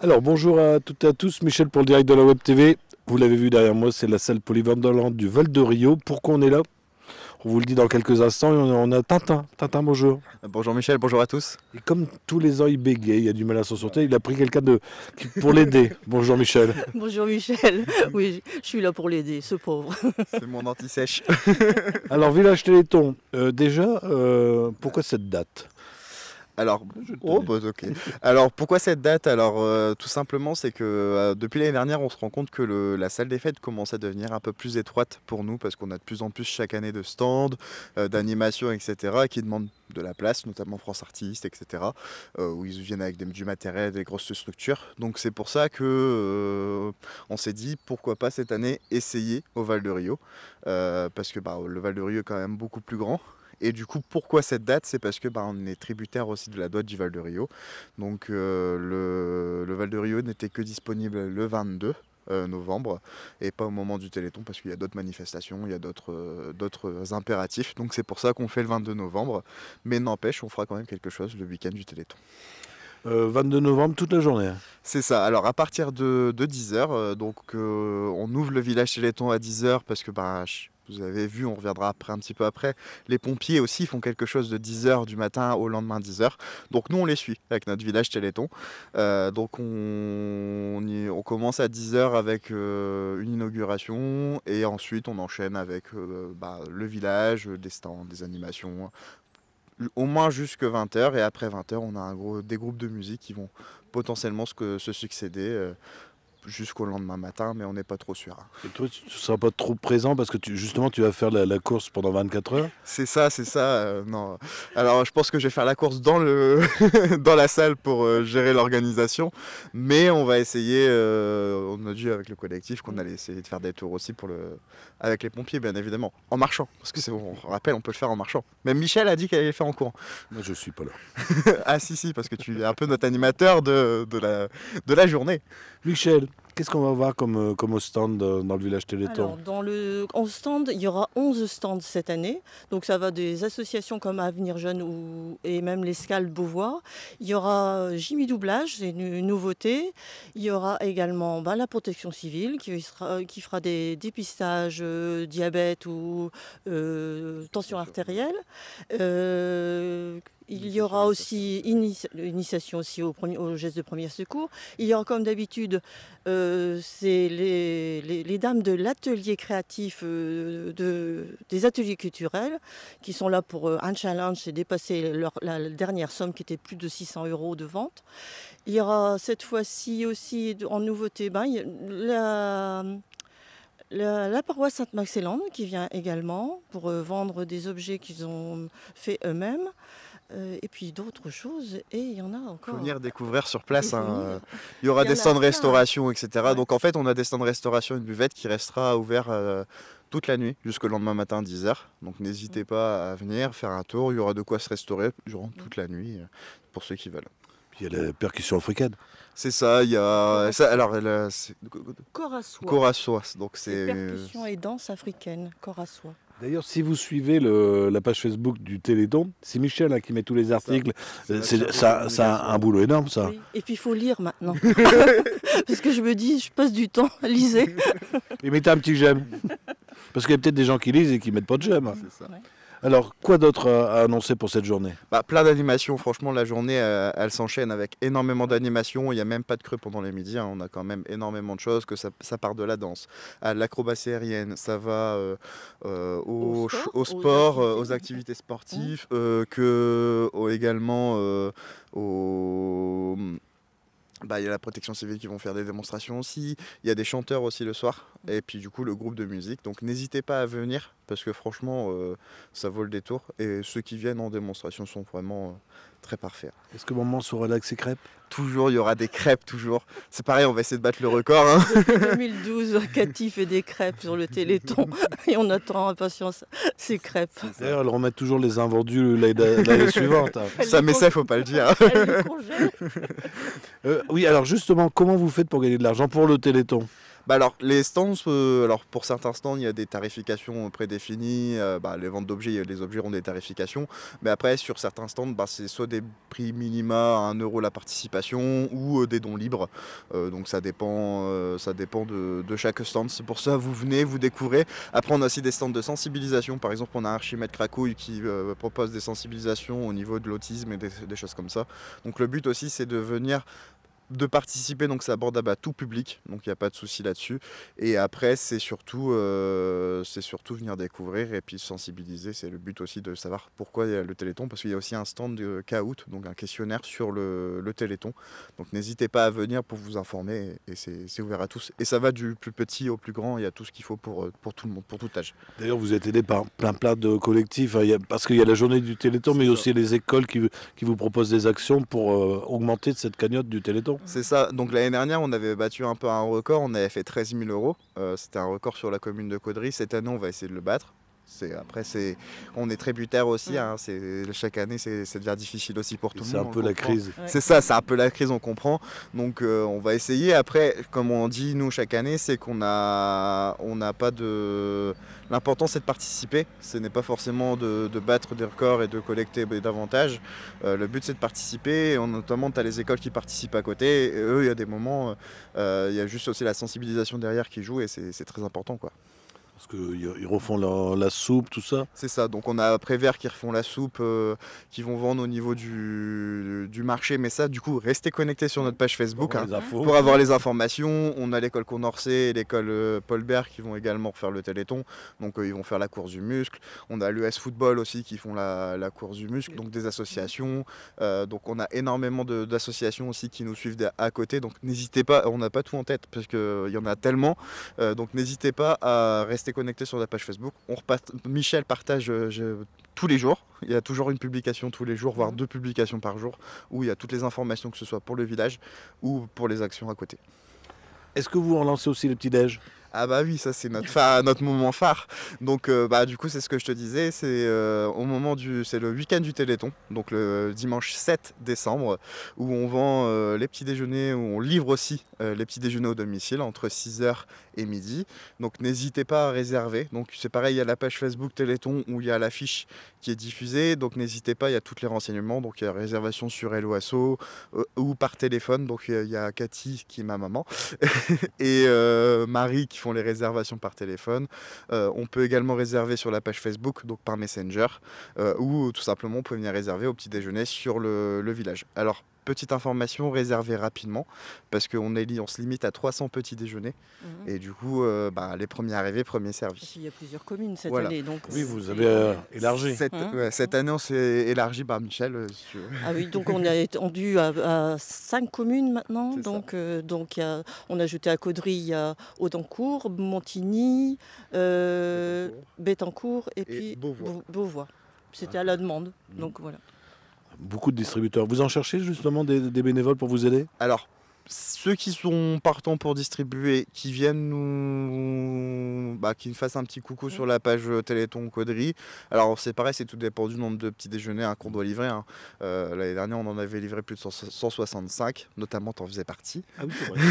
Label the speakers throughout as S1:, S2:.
S1: Alors bonjour à toutes et à tous, Michel pour le direct de la Web TV. Vous l'avez vu derrière moi, c'est la salle polyvalente du Val de Rio. Pourquoi on est là? On vous le dit dans quelques instants. On a Tintin. Tintin, bonjour.
S2: Bonjour Michel, bonjour à tous.
S1: Et comme tous les ans, il bégaye, il a du mal à s'en sortir. Il a pris quelqu'un pour l'aider. Bonjour Michel.
S3: Bonjour Michel, oui, je suis là pour l'aider, ce pauvre.
S2: C'est mon anti-sèche.
S1: Alors Village Téléthon, pourquoi cette date?
S2: Alors, ok. Alors, pourquoi cette date? Alors, tout simplement, c'est que depuis l'année dernière, on se rend compte que la salle des fêtes commence à devenir un peu plus étroite pour nous, parce qu'on a de plus en plus chaque année de stands, d'animations, etc., qui demandent de la place, notamment France Artistes, etc., où ils viennent avec du matériel, des grosses structures. Donc, c'est pour ça que on s'est dit, pourquoi pas cette année essayer au Val de Rio, parce que le Val de Rio est quand même beaucoup plus grand. Et du coup, pourquoi cette date? C'est parce que on est tributaire aussi de la dot du Val de Rio. Donc le Val de Rio n'était que disponible le 22 novembre et pas au moment du Téléthon parce qu'il y a d'autres manifestations, il y a d'autres impératifs. Donc c'est pour ça qu'on fait le 22 novembre. Mais n'empêche, on fera quand même quelque chose le week-end du Téléthon.
S1: 22 novembre, toute la journée.
S2: C'est ça. Alors à partir de 10h, on ouvre le village Téléthon à 10h parce que vous avez vu, on reviendra après un petit peu après. Les pompiers aussi font quelque chose de 10h du matin au lendemain 10h. Donc nous on les suit avec notre village Téléthon. Donc on commence à 10h avec une inauguration et ensuite on enchaîne avec le village, des stands, des animations. Au moins jusque 20h et après 20h on a des groupes de musique qui vont potentiellement se succéder jusqu'au lendemain matin, mais on n'est pas trop sûr.
S1: Et toi, tu ne seras pas trop présent parce que justement tu vas faire la course pendant 24 heures?
S2: C'est ça, non. Alors je pense que je vais faire la course dans dans la salle pour gérer l'organisation, mais on va essayer, on a dit avec le collectif qu'on allait essayer de faire des tours aussi avec les pompiers, bien évidemment, en marchant, parce que on rappelle, on peut le faire en marchant. Même Michel a dit qu'elle allait le faire en courant.
S1: Moi je suis pas là.
S2: Ah si, parce que tu es un peu notre animateur de la journée.
S1: Michel, qu'est-ce qu'on va voir comme au stand dans le village Téléthon?
S3: Alors, en stand, il y aura 11 stands cette année. Donc ça va des associations comme Avenir Jeune et même l'Escale Beauvoir. Il y aura Jimmy Doublage, c'est une nouveauté. Il y aura également la protection civile qui fera des dépistages diabète ou tension artérielle. Il y aura aussi initiation aussi au geste de premier secours. Il y aura comme d'habitude, c'est les dames de l'atelier créatif des ateliers culturels qui sont là pour un challenge, c'est dépasser la dernière somme qui était plus de 600 € de vente. Il y aura cette fois-ci aussi en nouveauté la paroisse Sainte-Maxélande qui vient également pour vendre des objets qu'ils ont fait eux-mêmes. Et puis d'autres choses, et il y en a encore.
S2: Il faut venir découvrir sur place. Il y aura des stands de restauration, etc. Ouais. Donc en fait, on a des stands de restauration, une buvette qui restera ouvert toute la nuit jusqu'au lendemain matin 10h. Donc n'hésitez pas à venir faire un tour. Il y aura de quoi se restaurer durant toute la nuit pour ceux qui veulent.
S1: Puis il y a la percussion africaine.
S2: C'est ça, il y a ça. Alors, c'est
S3: Korasoa.
S2: Donc c'est
S3: percussion et danse africaine, Korasoa.
S1: D'ailleurs, si vous suivez la page Facebook du Téléthon, c'est Michel qui met tous les articles. C'est un boulot énorme, ça.
S3: Oui. Et puis il faut lire maintenant. Parce que je me dis, je passe du temps à liser.
S1: Et mettez un petit j'aime. Parce qu'il y a peut-être des gens qui lisent et qui ne mettent pas de j'aime.
S2: C'est ça. Ouais.
S1: Alors, quoi d'autre à annoncer pour cette journée?
S2: Plein d'animations, franchement, la journée, elle s'enchaîne avec énormément d'animations. Il n'y a même pas de creux pendant les midis, on a quand même énormément de choses, que ça part de la danse, à l'acrobatie aérienne, ça va au sport, aux activités sportives, également au... il y a la protection civile qui vont faire des démonstrations aussi, il y a des chanteurs aussi le soir, et puis du coup le groupe de musique, donc n'hésitez pas à venir, parce que franchement ça vaut le détour, et ceux qui viennent en démonstration sont vraiment très parfaits.
S1: Est-ce que maman se relaxe ses crêpes?
S2: Toujours, il y aura des crêpes, toujours. C'est pareil, on va essayer de battre le record.
S3: Depuis 2012, Cathy fait des crêpes sur le Téléthon, et on attend impatience ces crêpes.
S1: D'ailleurs, elle remet toujours les invendus l'année suivante.
S2: Ça, mais ça, il ne faut pas le dire.
S3: Elle les congèle.
S1: Oui, alors justement, comment vous faites pour gagner de l'argent pour le Téléthon?
S2: Alors, les stands, alors pour certains stands, il y a des tarifications prédéfinies. Les ventes d'objets, les objets ont des tarifications. Mais après, sur certains stands, c'est soit des prix minima à 1 € la participation ou des dons libres. Donc ça dépend de chaque stand. C'est pour ça vous venez, vous découvrez. Après, on a aussi des stands de sensibilisation. Par exemple, on a Archimède Cracouille qui propose des sensibilisations au niveau de l'autisme et des choses comme ça. Donc le but aussi, c'est de venir de participer, donc ça aborde tout public, donc il n'y a pas de souci là-dessus. Et après, c'est surtout venir découvrir et puis sensibiliser. C'est le but aussi de savoir pourquoi il y a le Téléthon, parce qu'il y a aussi un stand de Kahoot, donc un questionnaire sur le Téléthon. Donc n'hésitez pas à venir pour vous informer, et c'est ouvert à tous. Et ça va du plus petit au plus grand, il y a tout ce qu'il faut pour tout le monde, pour tout âge.
S1: D'ailleurs, vous êtes aidé par plein de collectifs, parce qu'il y a la journée du Téléthon, mais aussi les écoles qui vous proposent des actions pour augmenter cette cagnotte du Téléthon.
S2: C'est ça, donc l'année dernière on avait battu un peu un record, on avait fait 13 000 €, c'était un record sur la commune de Caudry. Cette année on va essayer de le battre. On est tributaire aussi, chaque année ça devient difficile aussi pour tout le monde.
S1: C'est un peu la crise.
S2: C'est ça, c'est un peu la crise, on comprend. Donc on va essayer. Après, comme on dit nous chaque année, c'est qu'on n'a pas de... L'important c'est de participer, ce n'est pas forcément de battre des records et de collecter davantage. Le but c'est de participer, et notamment tu as les écoles qui participent à côté, et eux il y a des moments, il y a juste aussi la sensibilisation derrière qui joue, et c'est très important, quoi.
S1: Parce qu'ils refont la soupe, tout ça.
S2: C'est ça, donc on a Prévert qui refont la soupe, qui vont vendre au niveau du marché. Mais ça, du coup, restez connectés sur notre page Facebook pour avoir les informations. On a l'école Condorcet et l'école Paul Bert qui vont également faire le Téléthon. Donc ils vont faire la course du muscle. On a l'US Football aussi qui font la course du muscle, donc des associations. Donc on a énormément d'associations aussi qui nous suivent à côté. Donc n'hésitez pas, on n'a pas tout en tête parce qu'il y en a tellement. Donc n'hésitez pas à rester connecté sur la page Facebook. Michel partage tous les jours. Il y a toujours une publication tous les jours, voire 2 publications par jour, où il y a toutes les informations, que ce soit pour le village ou pour les actions à côté.
S1: Est-ce que vous relancez aussi les petits-déj ?
S2: Ah bah oui, ça c'est notre moment phare. Donc du coup c'est ce que je te disais, c'est c'est le week-end du Téléthon, donc le dimanche 7 décembre, où on vend les petits déjeuners, où on livre aussi les petits déjeuners au domicile entre 6h et midi. Donc n'hésitez pas à réserver. Donc c'est pareil, il y a la page Facebook Téléthon où il y a l'affiche qui est diffusée. Donc n'hésitez pas, il y a tous les renseignements. Donc il y a réservation sur Helloasso ou par téléphone. Donc il y a Cathy qui est ma maman et Marie qui font les réservations par téléphone. On peut également réserver sur la page Facebook, donc par Messenger, ou tout simplement on peut venir réserver au petit déjeuner sur le village. Alors, petite information, réservez rapidement parce qu'on se limite à 300 petits déjeuners. Et du coup, les premiers arrivés, premiers servis.
S3: Il y a plusieurs communes cette
S2: Voilà.
S3: année. Donc
S1: oui, vous avez élargi.
S2: Cette année, on s'est élargi par Michel. Si tu veux.
S3: Ah oui, donc on est étendu à 5 communes maintenant. Donc on a ajouté à Caudry, il y a Audencourt, Montigny, Bettencourt et puis Beauvois. C'était à la demande. Donc voilà.
S1: Beaucoup de distributeurs. Vous en cherchez justement des bénévoles pour vous aider ?
S2: Alors, ceux qui sont partants pour distribuer, qui viennent qui nous fassent un petit coucou sur la page Téléthon Caudry. Alors c'est pareil, c'est tout dépend du nombre de petits déjeuners qu'on doit livrer. L'année dernière, on en avait livré plus de 165, notamment t'en faisais partie.
S1: Ah oui, c'est vrai.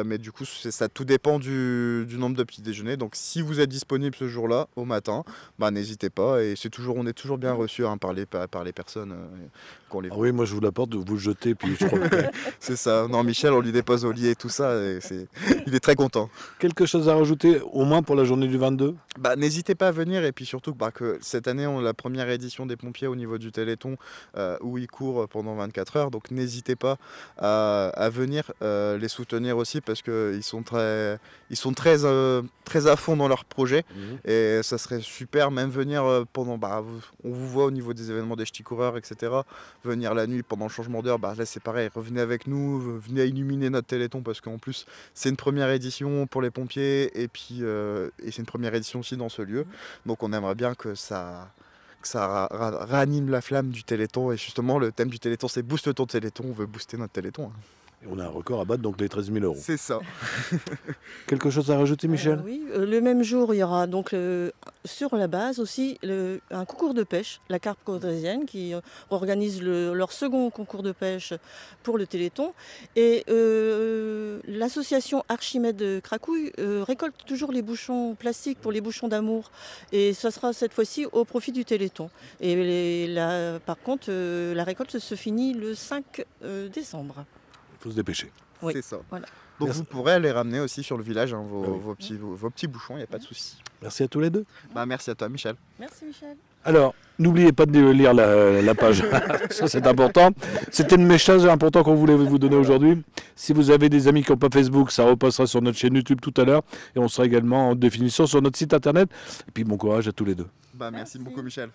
S2: mais du coup, ça tout dépend du nombre de petits déjeuners. Donc si vous êtes disponible ce jour-là, au matin, n'hésitez pas. Et on est toujours bien reçu par les personnes qu'on livre.
S1: Ah oui, moi je vous l'apporte, vous le jetez, puis je crois que...
S2: C'est ça. Non, Michel, on lui dépose au lit et tout ça. Il est très content.
S1: Quelque chose à rajouter, au moins pour la journée du 22 ?
S2: N'hésitez pas à venir. Et puis surtout que cette année, on a la première édition des pompiers au niveau du Téléthon où ils courent pendant 24 heures. Donc n'hésitez pas à venir les soutenir aussi parce qu'ils sont très à fond dans leur projet. Et ça serait super même venir pendant... on vous voit au niveau des événements des ch'tis coureurs, etc. Venir la nuit pendant le changement d'heure, là c'est pareil, revenez avec nous, venez illuminer notre Téléthon parce qu'en plus c'est une première édition pour les pompiers et puis c'est une première édition aussi dans ce lieu. Donc on aimerait bien que ça ranime la flamme du Téléthon et justement le thème du Téléthon c'est Booste ton Téléthon, on veut booster notre Téléthon.
S1: Et on a un record à battre, donc les 13 000 €.
S2: C'est ça.
S1: Quelque chose à rajouter, Michel?
S3: Oui, le même jour, il y aura donc sur la base aussi un concours de pêche, la Carpe Caudraisienne, qui organise leur second concours de pêche pour le Téléthon. Et l'association Archimède de Cracouille récolte toujours les bouchons plastiques pour les bouchons d'amour. Et ça sera cette fois-ci au profit du Téléthon. Et par contre, la récolte se finit le 5 décembre.
S1: Il faut se dépêcher.
S3: Oui,
S2: c'est ça.
S3: voilà.
S2: Donc
S1: Merci.
S2: vous pourrez aller ramener aussi sur le village hein,
S1: Ah oui.
S2: vos petits bouchons, il n'y a pas de souci.
S1: Merci à tous les deux.
S2: Bah, merci à toi Michel.
S3: Merci Michel.
S1: Alors, n'oubliez pas de lire la page. Ça, c'est important. C'était le message important qu'on voulait vous donner aujourd'hui. Si vous avez des amis qui n'ont pas Facebook, ça repassera sur notre chaîne YouTube tout à l'heure. Et on sera également en définition sur notre site internet. Et puis, bon courage à tous les deux.
S2: Bah, merci beaucoup Michel.